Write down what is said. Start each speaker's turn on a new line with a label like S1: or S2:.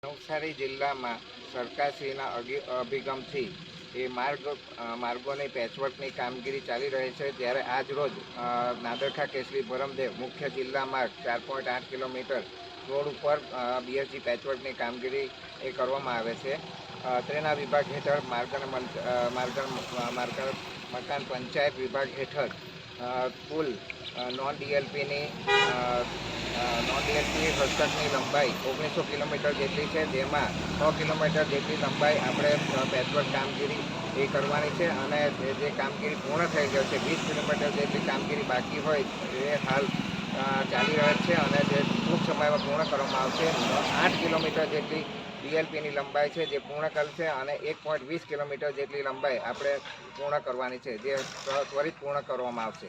S1: નવસારી જિલ્લામાં સરકારશ્રીના અભિગમથી એ માર્ગોની પેચવર્કની કામગીરી ચાલી રહી છે, ત્યારે આજ રોજ નાદરખા કેસરી ભરમદેવ મુખ્ય જિલ્લા માર્ગ 4.8 કિલોમીટર રોડ ઉપર બીએસજી પેચવર્કની કામગીરી એ કરવામાં આવે છે. તેના વિભાગ હેઠળ મકાન પંચાયત વિભાગ હેઠળ કુલ નોન ડીએલપી હસ્તકની લંબાઈ 1900 કિલોમીટર જેટલી છે, જેમાં 100 કિલોમીટર જેટલી લંબાઈ આપણે પેચવર્ક કામગીરી એ કરવાની છે અને જે કામગીરી પૂર્ણ થઈ ગઈ છે 20 કિલોમીટર જેટલી કામગીરી બાકી હોય એ હાલ ચાલી રહી છે અને જે ટૂંક સમયમાં પૂર્ણ કરવામાં આવશે. 8 કિલોમીટર જેટલી ડીએલપીની લંબાઈ છે જે પૂર્ણ કરશે અને 1.20 કિલોમીટર જેટલી લંબાઈ આપણે પૂર્ણ કરવાની છે, જે ત્વરિત પૂર્ણ કરવામાં આવશે.